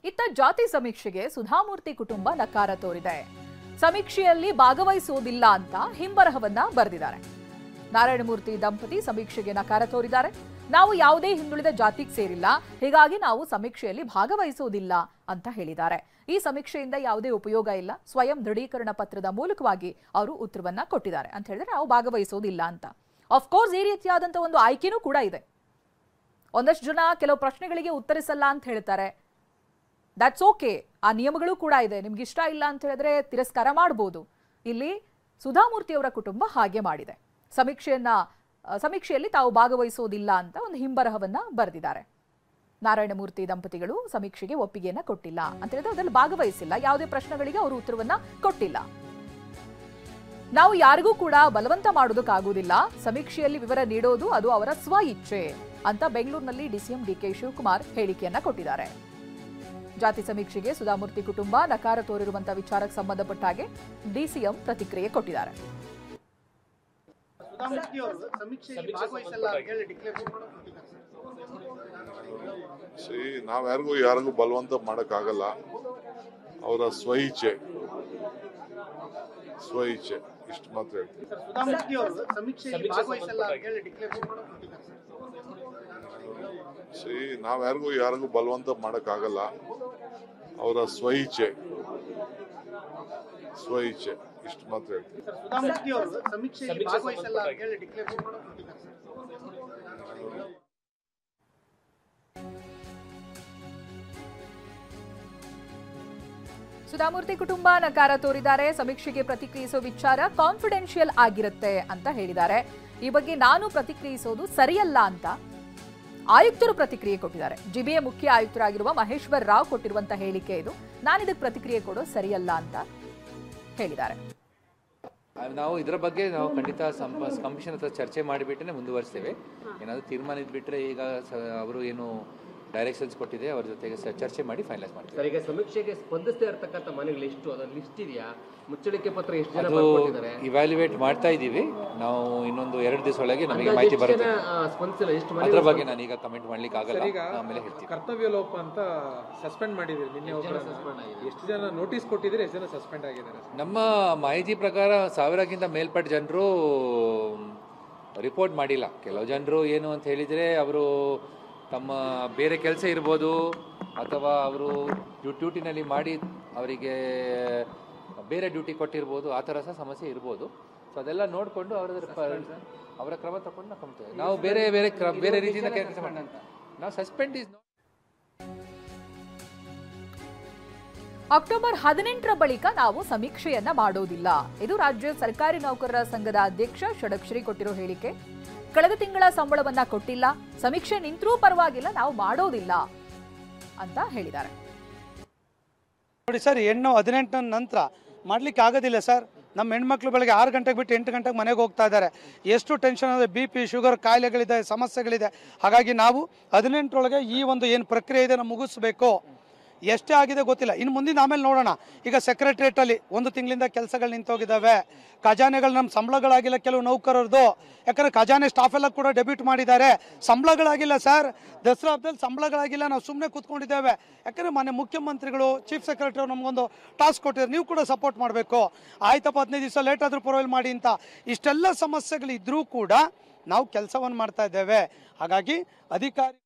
ಇತ್ತ ಜಾತಿ ಸಮೀಕ್ಷೆಗೆ ಸುಧಾಮೂರ್ತಿ ಕುಟುಂಬ ನಕಾರ ತೋರಿದೆ. ಸಮೀಕ್ಷೆಯಲ್ಲಿ ಭಾಗವಹಿಸುವುದಿಲ್ಲ ಅಂತ ಹಿಂಬರಹವನ್ನ ಬರೆದಿದ್ದಾರೆ. ನಾರಾಯಣಮೂರ್ತಿ ದಂಪತಿ ಸಮೀಕ್ಷೆಗೆ ನಕಾರ ತೋರಿದ್ದಾರೆ. ನಾವು ಯಾವುದೇ ಹಿಂದುಳಿದ ಜಾತಿಗೆ ಸೇರಿಲ್ಲ, ಹೀಗಾಗಿ ನಾವು ಸಮೀಕ್ಷೆಯಲ್ಲಿ ಭಾಗವಹಿಸುವುದಿಲ್ಲ ಅಂತ ಹೇಳಿದ್ದಾರೆ. ಈ ಸಮೀಕ್ಷೆಯಿಂದ ಯಾವುದೇ ಉಪಯೋಗ ಇಲ್ಲ, ಸ್ವಯಂ ದೃಢೀಕರಣ ಪತ್ರದ ಮೂಲಕವಾಗಿ ಅವರು ಉತ್ತರವನ್ನ ಕೊಟ್ಟಿದ್ದಾರೆ ಅಂತ ಹೇಳಿದ್ರೆ ನಾವು ಭಾಗವಹಿಸುವುದಿಲ್ಲ ಅಂತ. ಆಫ್ಕೋರ್ಸ್ ಈ ರೀತಿಯಾದಂತಹ ಒಂದು ಆಯ್ಕೆನೂ ಕೂಡ ಇದೆ. ಒಂದಷ್ಟು ಜನ ಕೆಲವು ಪ್ರಶ್ನೆಗಳಿಗೆ ಉತ್ತರಿಸಲ್ಲ ಅಂತ ಹೇಳ್ತಾರೆ. ದಟ್ಸ್ ಓಕೆ, ಆ ನಿಯಮಗಳು ಕೂಡ ಇದೆ. ನಿಮ್ಗೆ ಇಷ್ಟ ಇಲ್ಲ ಅಂತ ಹೇಳಿದ್ರೆ ತಿರಸ್ಕಾರ ಮಾಡಬಹುದು. ಇಲ್ಲಿ ಸುಧಾಮೂರ್ತಿಯವರ ಕುಟುಂಬ ಹಾಗೆ ಮಾಡಿದೆ. ಸಮೀಕ್ಷೆಯಲ್ಲಿ ತಾವು ಭಾಗವಹಿಸುವುದಿಲ್ಲ ಅಂತ ಒಂದು ಹಿಂಬರಹವನ್ನ ಬರೆದಿದ್ದಾರೆ. ನಾರಾಯಣಮೂರ್ತಿ ದಂಪತಿಗಳು ಸಮೀಕ್ಷೆಗೆ ಒಪ್ಪಿಗೆಯನ್ನ ಕೊಟ್ಟಿಲ್ಲ ಅಂತ ಹೇಳಿದ್ರೆ ಅದರಲ್ಲಿ ಭಾಗವಹಿಸಿಲ್ಲ, ಯಾವುದೇ ಪ್ರಶ್ನೆಗಳಿಗೆ ಅವರು ಉತ್ತರವನ್ನ ಕೊಟ್ಟಿಲ್ಲ. ನಾವು ಯಾರಿಗೂ ಕೂಡ ಬಲವಂತ ಮಾಡೋದಕ್ಕಾಗುವುದಿಲ್ಲ, ಸಮೀಕ್ಷೆಯಲ್ಲಿ ವಿವರ ನೀಡೋದು ಅದು ಅವರ ಸ್ವ ಇಚ್ಛೆ ಅಂತ ಬೆಂಗಳೂರಿನಲ್ಲಿ ಡಿಸಿಎಂ ಡಿಕೆ ಶಿವಕುಮಾರ್ ಹೇಳಿಕೆಯನ್ನ ಕೊಟ್ಟಿದ್ದಾರೆ. ಜಾತಿ ಸಮೀಕ್ಷೆಗೆ ಸುಧಾಮೂರ್ತಿ ಕುಟುಂಬ ನಕಾರ ತೋರಿರುವಂತಹ ವಿಚಾರಕ್ಕೆ ಸಂಬಂಧಪಟ್ಟ ಹಾಗೆ ಡಿಸಿಎಂ ಪ್ರತಿಕ್ರಿಯೆ ಕೊಟ್ಟಿದ್ದಾರೆ. ನಾವ್ ಯಾರಿಗೂ ಬಲವಂತ ಮಾಡಕ್ಕಾಗಲ್ಲ, ಅವರ ಸ್ವಇಚ್ಛೆ ಇಷ್ಟು ಮಾತ್ರ ನಾವ್ ಯಾರಿಗೂ ಬಲವಂತ ಮಾಡಕ್ಕಾಗಲ್ಲ, ಅವರ ಸ್ವಇಚ್ಛೆ ಇಷ್ಟು ಮಾತ್ರ ಸುಧಾಮೂರ್ತಿ ಕುಟುಂಬ ನಕಾರ ತೋರಿದ್ದಾರೆ. ಸಮೀಕ್ಷೆಗೆ ಪ್ರತಿಕ್ರಿಯಿಸುವ ವಿಚಾರ ಕಾನ್ಫಿಡೆನ್ಷಿಯಲ್ ಆಗಿರುತ್ತೆ ಅಂತ ಹೇಳಿದ್ದಾರೆ. ಈ ಬಗ್ಗೆ ನಾನು ಪ್ರತಿಕ್ರಿಯಿಸೋದು ಸರಿಯಲ್ಲ ಅಂತ ಆಯುಕ್ತರು ಪ್ರತಿಕ್ರಿಯೆ ಕೊಟ್ಟಿದ್ದಾರೆ. ಜಿಬಿಎ ಮುಖ್ಯ ಆಯುಕ್ತರಾಗಿರುವ ಮಹೇಶ್ವರ್ ರಾವ್ ಕೊಟ್ಟಿರುವಂತಹ ಹೇಳಿಕೆ ಇದು. ನಾನು ಇದಕ್ಕೆ ಪ್ರತಿಕ್ರಿಯೆ ಕೊಡೋದು ಸರಿಯಲ್ಲ ಅಂತ ಹೇಳಿದ್ದಾರೆ. ನಾವು ಇದರ ಬಗ್ಗೆ ನಾವು ಖಂಡಿತ ಕಮಿಷನ್ ಹತ್ರ ಚರ್ಚೆ ಮಾಡಿಬಿಟ್ಟೇ ಮುಂದುವರಿಸ್ತೇವೆ. ಏನಾದರೂ ತೀರ್ಮಾನ ಇದ್ಬಿಟ್ರೆ ಈಗ ಅವರು ಏನು ಡೈರೆಕ್ಷನ್ಸ್ ಕೊಟ್ಟಿದೆ ಅವರ ಜೊತೆಗೆ ಚರ್ಚೆ ಮಾಡಿ ಫೈನಲೈಸ್ ಮಾಡ್ತೀವಿ. ಸರ್, ಈಗ ಸಮೀಕ್ಷೆಗೆ ಸ್ಪಂದಿಸದೇ ಇರತಕ್ಕಂಥ ಮನೆಗಳು ಎಷ್ಟು, ಅದರ ಲಿಸ್ಟ್ ಇದೆಯಾ? ಮುಚ್ಚಳಿಕೆ ಪತ್ರ ಎಷ್ಟು ಜನ ಬರ್ಕೊಟ್ಟಿದ್ದಾರೆ? ಇವ್ಯಾಲ್ಯೂಯೇಟ್ ಮಾಡ್ತಾ ಇದ್ದೀವಿ ನಾವು. ಇನ್ನೊಂದು 2 ದಿವಸ ಒಳಗೆ ನಮಗೆ ಮಾಹಿತಿ ಬರುತ್ತೆ. ಅದರ ಬಗ್ಗೆ ನಾನು ಈಗ ಕಮೆಂಟ್ ಮಾಡ್ಲಿಕ್ಕೆ ಆಗಲ್ಲ, ಆಮೇಲೆ ಹೇಳ್ತೀನಿ. ಕರ್ತವ್ಯ ಲೋಪ ಅಂತ ಸಸ್ಪೆಂಡ್ ಮಾಡಿದ್ದೀರಿ ನಿನ್ನೆ. ಎಷ್ಟು ಜನ ನೋಟಿಸ್ ಕೊಟ್ಟಿದ್ದೀರಿ, ಎಷ್ಟು ಜನ ಸಸ್ಪೆಂಡ್ ಆಗಿದ್ದಾರೆ? ನಮ್ಮ ಮಾಹಿತಿ ಪ್ರಕಾರ 1000ಕ್ಕಿಂತ ಮೇಲ್ಪಟ್ಟ ಜನರು ರಿಪೋರ್ಟ್ ಮಾಡಿಲ್ಲ. ಕೆಲವು ಜನರು ಏನು ಅಂತ ಹೇಳಿದರೆ ಅವರು ತಮ್ಮ ಬೇರೆ ಕೆಲಸ ಇರ್ಬೋದು, ಅಥವಾ ಅವರು ಡ್ಯೂಟಿನಲ್ಲಿ ಮಾಡಿ ಅವರಿಗೆ ಬೇರೆ ಡ್ಯೂಟಿ ಕೊಟ್ಟಿರ್ಬೋದು, ಆ ಥರ ಸಹ ಸಮಸ್ಯೆ ಇರ್ಬೋದು. ಸೊ ಅದೆಲ್ಲ ನೋಡಿಕೊಂಡು ಅವರ ಕ್ರಮ ತಗೊಂಡು ನಾವು ಕಮ್ತೇವೆ. ನಾವು ಬೇರೆ ರೀತಿಯಿಂದ ಕೆಲಸ ಮಾಡೋಣ. ನಾವು ಸಸ್ಪೆಂಡ್ ಇಸ್ ಅಕ್ಟೋಬರ್ 18ರ ಬಳಿಕ ನಾವು ಸಮೀಕ್ಷೆಯನ್ನ ಮಾಡೋದಿಲ್ಲ. ಇದು ರಾಜ್ಯ ಸರ್ಕಾರಿ ನೌಕರರ ಸಂಘದ ಅಧ್ಯಕ್ಷ ಷಡಕ್ಷರಿ ಕೊಟ್ಟಿರೋ ಹೇಳಿಕೆ. ಕಳೆದ ತಿಂಗಳ ಸಂಬಳವನ್ನ ಕೊಟ್ಟಿಲ್ಲ, ಸಮೀಕ್ಷೆ ನಿಂತರೂ ಪರವಾಗಿಲ್ಲ, ನಾವು ಮಾಡೋದಿಲ್ಲ ಅಂತ ಹೇಳಿದ್ದಾರೆ. ನೋಡಿ ಸರ್, ಹೆಣ್ಣು 18 ನಂತರ ಮಾಡ್ಲಿಕ್ಕೆ ಆಗೋದಿಲ್ಲ ಸರ್. ನಮ್ಮ ಹೆಣ್ಮಕ್ಳು ಬೆಳಗ್ಗೆ 6 ಗಂಟೆಗೆ ಬಿಟ್ಟು 8 ಗಂಟೆಗೆ ಮನೆಗೆ ಹೋಗ್ತಾ ಇದ್ದಾರೆ. ಎಷ್ಟು ಟೆನ್ಷನ್ ಇದೆ, BP, ಶುಗರ್ ಕಾಯಿಲೆಗಳಿದೆ, ಸಮಸ್ಯೆಗಳಿದೆ. ಹಾಗಾಗಿ ನಾವು 18ರೊಳಗೆ ಈ ಒಂದು ಏನು ಪ್ರಕ್ರಿಯೆ ಇದೆ ನಾವು ಮುಗಿಸ್ಬೇಕು. ಎಷ್ಟೇ ಆಗಿದೆ ಗೊತ್ತಿಲ್ಲ, ಇನ್ನು ಮುಂದಿನ ಆಮೇಲೆ ನೋಡೋಣ. ಈಗ ಸೆಕ್ರೆಟರಿಯೇಟಲ್ಲಿ 1 ತಿಂಗಳಿಂದ ಕೆಲಸಗಳು ನಿಂತೋಗಿದ್ದಾವೆ. ಖಜಾನೆಗಳು ನಮ್ಮ ಸಂಬಳಗಳಾಗಿಲ್ಲ ಕೆಲವು ನೌಕರರದು. ಯಾಕಂದರೆ ಖಜಾನೆ ಸ್ಟಾಫ್ ಎಲ್ಲ ಕೂಡ ಡೆಬ್ಯೂಟ್ ಮಾಡಿದ್ದಾರೆ. ಸಂಬಳಗಳಾಗಿಲ್ಲ ಸರ್, ದಸರಾ ಹಬ್ಬದಲ್ಲಿ ಸಂಬಳಗಳಾಗಿಲ್ಲ. ನಾವು ಸುಮ್ಮನೆ ಕೂತ್ಕೊಂಡಿದ್ದೇವೆ. ಯಾಕಂದರೆ ಮೊನ್ನೆ ಮುಖ್ಯಮಂತ್ರಿಗಳು, ಚೀಫ್ ಸೆಕ್ರೆಟರಿ ಅವ್ರು ನಮಗೊಂದು ಟಾಸ್ಕ್ ಕೊಟ್ಟಿದ್ದಾರೆ, ನೀವು ಕೂಡ ಸಪೋರ್ಟ್ ಮಾಡಬೇಕು. ಆಯ್ತಪ್ಪ 15 ದಿವಸ ಲೇಟ್ ಆದರೂ ಪರವಾಗಿಲ್ಲ ಮಾಡಿ ಅಂತ. ಇಷ್ಟೆಲ್ಲ ಸಮಸ್ಯೆಗಳಿದ್ರೂ ಕೂಡ ನಾವು ಕೆಲಸವನ್ನು ಮಾಡ್ತಾ ಇದ್ದೇವೆ. ಹಾಗಾಗಿ ಅಧಿಕಾರಿ